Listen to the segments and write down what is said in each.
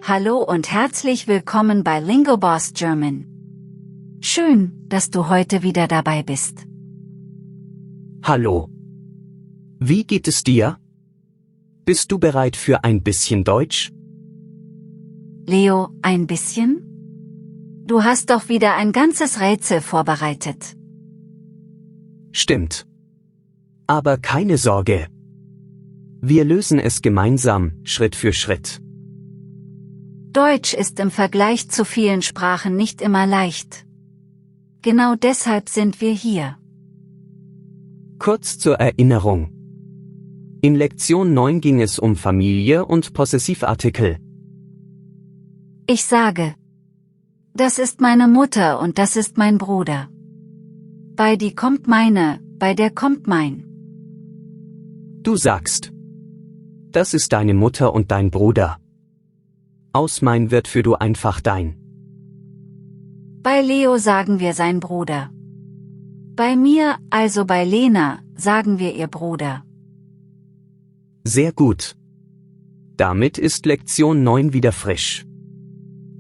Hallo und herzlich willkommen bei Lingoboss German. Schön, dass du heute wieder dabei bist. Hallo. Wie geht es dir? Bist du bereit für ein bisschen Deutsch? Leo, ein bisschen? Du hast doch wieder ein ganzes Rätsel vorbereitet. Stimmt. Aber keine Sorge. Wir lösen es gemeinsam, Schritt für Schritt. Deutsch ist im Vergleich zu vielen Sprachen nicht immer leicht. Genau deshalb sind wir hier. Kurz zur Erinnerung. In Lektion 9 ging es um Familie und Possessivartikel. Ich sage, das ist meine Mutter und das ist mein Bruder. Bei die kommt meine, bei der kommt mein. Du sagst, das ist deine Mutter und dein Bruder. Aus mein wird für du einfach dein. Bei Leo sagen wir sein Bruder. Bei mir, also bei Lena, sagen wir ihr Bruder. Sehr gut. Damit ist Lektion 9 wieder frisch.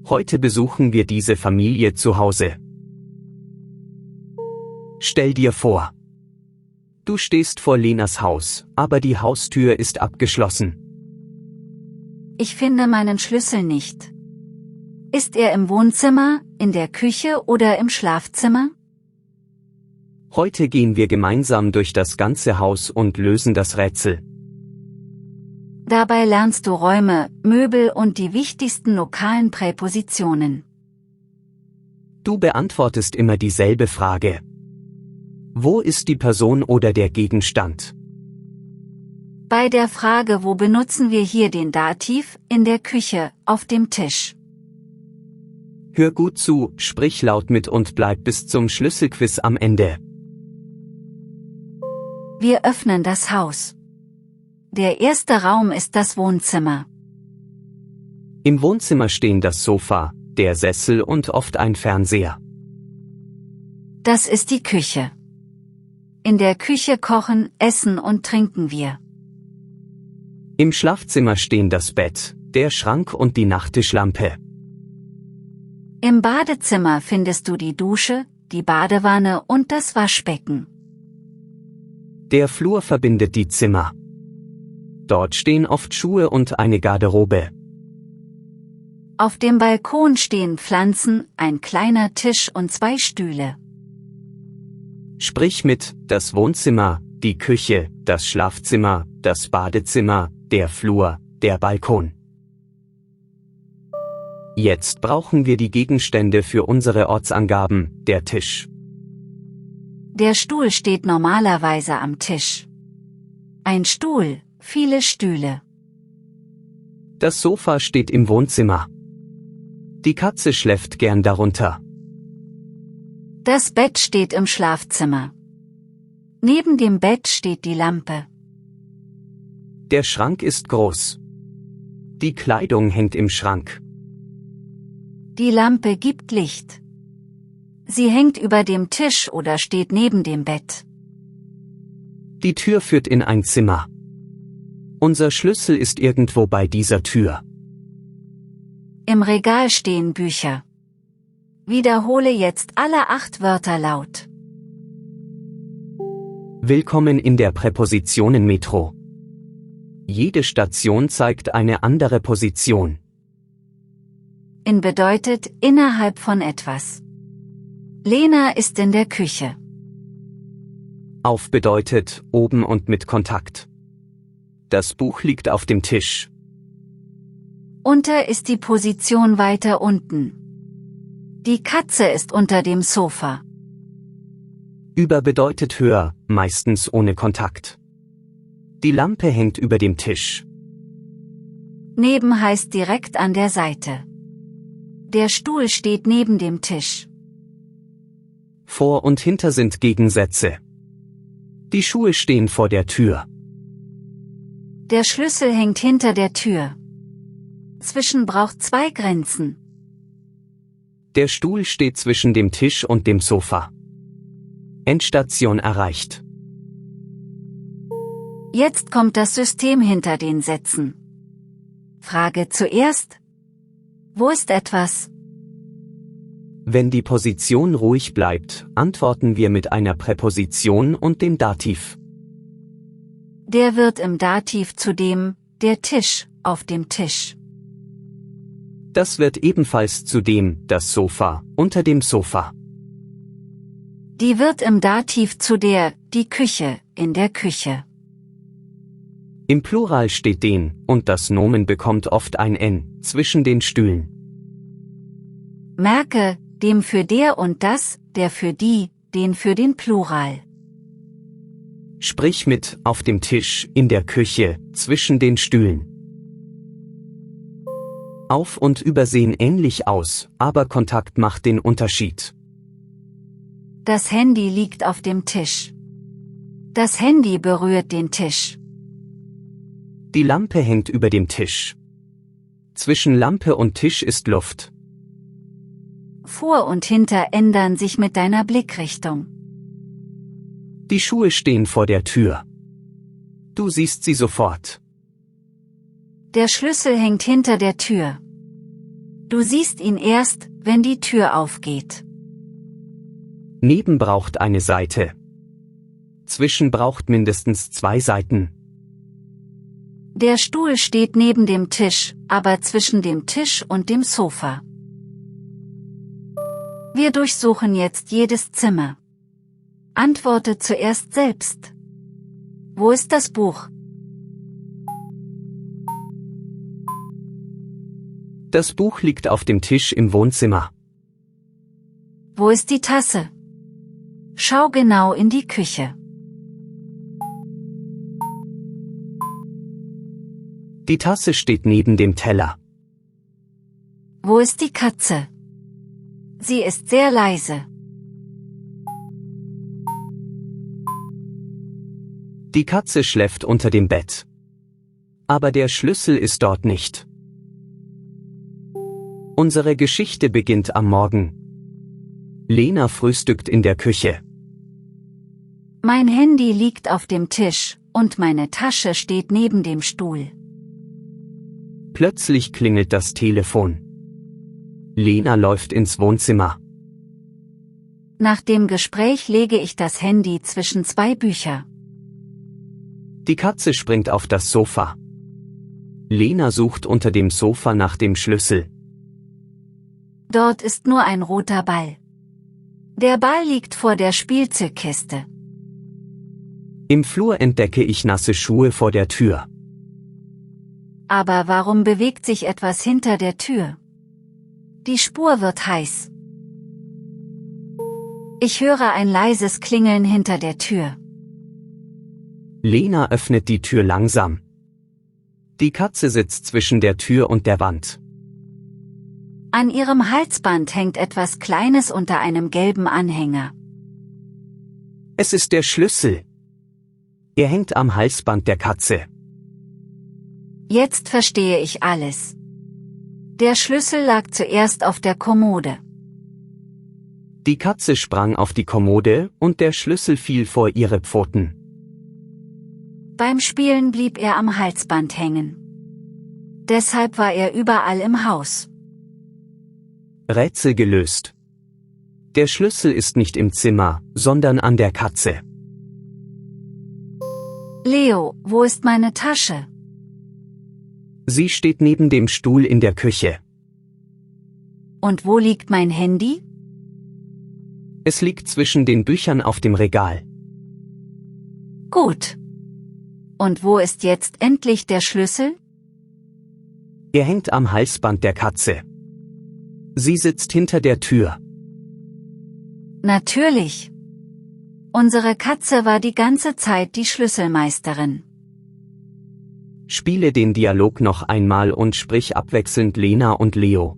Heute besuchen wir diese Familie zu Hause. Stell dir vor, du stehst vor Lenas Haus, aber die Haustür ist abgeschlossen. Ich finde meinen Schlüssel nicht. Ist er im Wohnzimmer, in der Küche oder im Schlafzimmer? Heute gehen wir gemeinsam durch das ganze Haus und lösen das Rätsel. Dabei lernst du Räume, Möbel und die wichtigsten lokalen Präpositionen. Du beantwortest immer dieselbe Frage. Wo ist die Person oder der Gegenstand? Bei der Frage, wo benutzen wir hier den Dativ, in der Küche, auf dem Tisch. Hör gut zu, sprich laut mit und bleib bis zum Schlüsselquiz am Ende. Wir öffnen das Haus. Der erste Raum ist das Wohnzimmer. Im Wohnzimmer stehen das Sofa, der Sessel und oft ein Fernseher. Das ist die Küche. In der Küche kochen, essen und trinken wir. Im Schlafzimmer stehen das Bett, der Schrank und die Nachttischlampe. Im Badezimmer findest du die Dusche, die Badewanne und das Waschbecken. Der Flur verbindet die Zimmer. Dort stehen oft Schuhe und eine Garderobe. Auf dem Balkon stehen Pflanzen, ein kleiner Tisch und 2 Stühle. Sprich mit, das Wohnzimmer, die Küche, das Schlafzimmer, das Badezimmer, der Flur, der Balkon. Jetzt brauchen wir die Gegenstände für unsere Ortsangaben, der Tisch. Der Stuhl steht normalerweise am Tisch. Ein Stuhl, viele Stühle. Das Sofa steht im Wohnzimmer. Die Katze schläft gern darunter. Das Bett steht im Schlafzimmer. Neben dem Bett steht die Lampe. Der Schrank ist groß. Die Kleidung hängt im Schrank. Die Lampe gibt Licht. Sie hängt über dem Tisch oder steht neben dem Bett. Die Tür führt in ein Zimmer. Unser Schlüssel ist irgendwo bei dieser Tür. Im Regal stehen Bücher. Wiederhole jetzt alle 8 Wörter laut. Willkommen in der Präpositionen-Metro. Jede Station zeigt eine andere Position. In bedeutet innerhalb von etwas. Lena ist in der Küche. Auf bedeutet oben und mit Kontakt. Das Buch liegt auf dem Tisch. Unter ist die Position weiter unten. Die Katze ist unter dem Sofa. Über bedeutet höher, meistens ohne Kontakt. Die Lampe hängt über dem Tisch. Neben heißt direkt an der Seite. Der Stuhl steht neben dem Tisch. Vor und hinter sind Gegensätze. Die Schuhe stehen vor der Tür. Der Schlüssel hängt hinter der Tür. Zwischen braucht 2 Grenzen. Der Stuhl steht zwischen dem Tisch und dem Sofa. Endstation erreicht. Jetzt kommt das System hinter den Sätzen. Frage zuerst. Wo ist etwas? Wenn die Position ruhig bleibt, antworten wir mit einer Präposition und dem Dativ. Der wird im Dativ zu dem, der Tisch, auf dem Tisch. Das wird ebenfalls zu dem, das Sofa, unter dem Sofa. Die wird im Dativ zu der, die Küche, in der Küche. Im Plural steht den, und das Nomen bekommt oft ein N, zwischen den Stühlen. Merke, dem für der und das, der für die, den für den Plural. Sprich mit, auf dem Tisch, in der Küche, zwischen den Stühlen. Auf- und Über sehen ähnlich aus, aber Kontakt macht den Unterschied. Das Handy liegt auf dem Tisch. Das Handy berührt den Tisch. Die Lampe hängt über dem Tisch. Zwischen Lampe und Tisch ist Luft. Vor und hinter ändern sich mit deiner Blickrichtung. Die Schuhe stehen vor der Tür. Du siehst sie sofort. Der Schlüssel hängt hinter der Tür. Du siehst ihn erst, wenn die Tür aufgeht. Neben braucht eine Seite. Zwischen braucht mindestens 2 Seiten. Der Stuhl steht neben dem Tisch, aber zwischen dem Tisch und dem Sofa. Wir durchsuchen jetzt jedes Zimmer. Antworte zuerst selbst. Wo ist das Buch? Das Buch liegt auf dem Tisch im Wohnzimmer. Wo ist die Tasse? Schau genau in die Küche. Die Tasse steht neben dem Teller. Wo ist die Katze? Sie ist sehr leise. Die Katze schläft unter dem Bett. Aber der Schlüssel ist dort nicht. Unsere Geschichte beginnt am Morgen. Lena frühstückt in der Küche. Mein Handy liegt auf dem Tisch, und meine Tasche steht neben dem Stuhl. Plötzlich klingelt das Telefon. Lena läuft ins Wohnzimmer. Nach dem Gespräch lege ich das Handy zwischen 2 Bücher. Die Katze springt auf das Sofa. Lena sucht unter dem Sofa nach dem Schlüssel. Dort ist nur ein roter Ball. Der Ball liegt vor der Spielzeugkiste. Im Flur entdecke ich nasse Schuhe vor der Tür. Aber warum bewegt sich etwas hinter der Tür? Die Spur wird heiß. Ich höre ein leises Klingeln hinter der Tür. Lena öffnet die Tür langsam. Die Katze sitzt zwischen der Tür und der Wand. An ihrem Halsband hängt etwas Kleines unter einem gelben Anhänger. Es ist der Schlüssel. Er hängt am Halsband der Katze. Jetzt verstehe ich alles. Der Schlüssel lag zuerst auf der Kommode. Die Katze sprang auf die Kommode und der Schlüssel fiel vor ihre Pfoten. Beim Spielen blieb er am Halsband hängen. Deshalb war er überall im Haus. Rätsel gelöst. Der Schlüssel ist nicht im Zimmer, sondern an der Katze. Leo, wo ist meine Tasche? Sie steht neben dem Stuhl in der Küche. Und wo liegt mein Handy? Es liegt zwischen den Büchern auf dem Regal. Gut. Und wo ist jetzt endlich der Schlüssel? Er hängt am Halsband der Katze. Sie sitzt hinter der Tür. Natürlich. Unsere Katze war die ganze Zeit die Schlüsselmeisterin. Spiele den Dialog noch einmal und sprich abwechselnd Lena und Leo.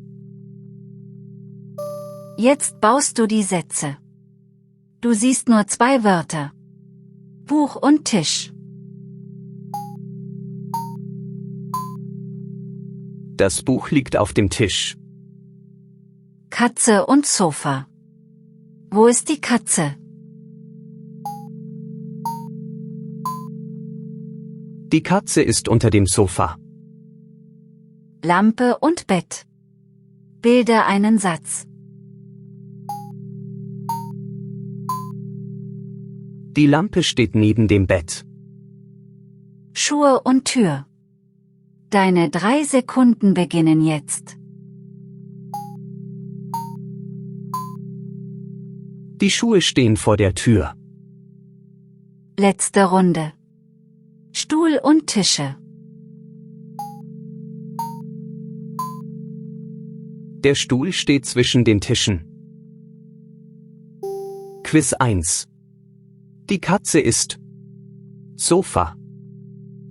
Jetzt baust du die Sätze. Du siehst nur 2 Wörter. Buch und Tisch. Das Buch liegt auf dem Tisch. Katze und Sofa. Wo ist die Katze? Die Katze ist unter dem Sofa. Lampe und Bett. Bilde einen Satz. Die Lampe steht neben dem Bett. Schuhe und Tür. Deine 3 Sekunden beginnen jetzt. Die Schuhe stehen vor der Tür. Letzte Runde. Stuhl und Tische. Der Stuhl steht zwischen den Tischen. Quiz 1. Die Katze ist Sofa.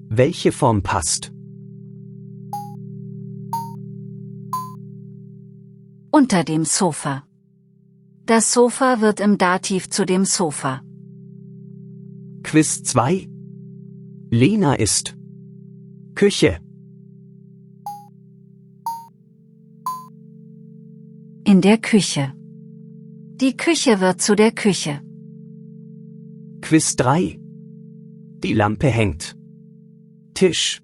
Welche Form passt? Unter dem Sofa. Das Sofa wird im Dativ zu dem Sofa. Quiz 2. Lena ist Küche. In der Küche. Die Küche wird zu der Küche. Quiz 3. Die Lampe hängt. Tisch.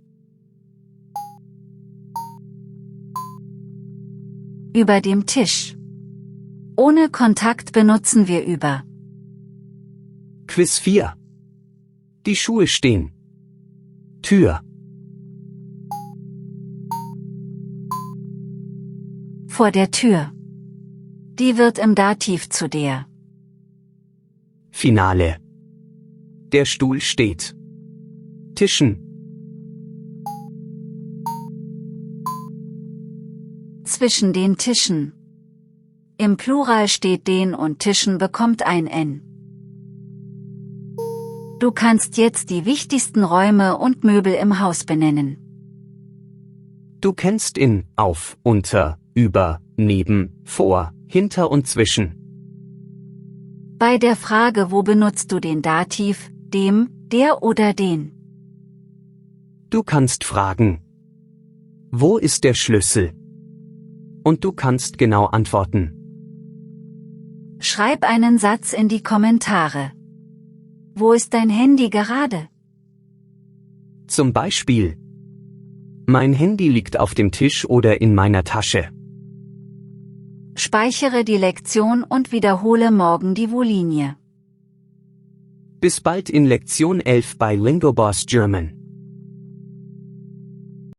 Über dem Tisch. Ohne Kontakt benutzen wir über. Quiz 4. Die Schuhe stehen. Tür. Vor der Tür. Die wird im Dativ zu der. Finale. Der Stuhl steht. Tischen. Zwischen den Tischen. Im Plural steht den und Tischen bekommt ein N. Du kannst jetzt die wichtigsten Räume und Möbel im Haus benennen. Du kennst in, auf, unter, über, neben, vor, hinter und zwischen. Bei der Frage, wo benutzt du den Dativ, dem, der oder den? Du kannst fragen, wo ist der Schlüssel? Und du kannst genau antworten. Schreib einen Satz in die Kommentare. Wo ist dein Handy gerade? Zum Beispiel: Mein Handy liegt auf dem Tisch oder in meiner Tasche. Speichere die Lektion und wiederhole morgen die Volinie. Bis bald in Lektion 11 bei Lingoboss German.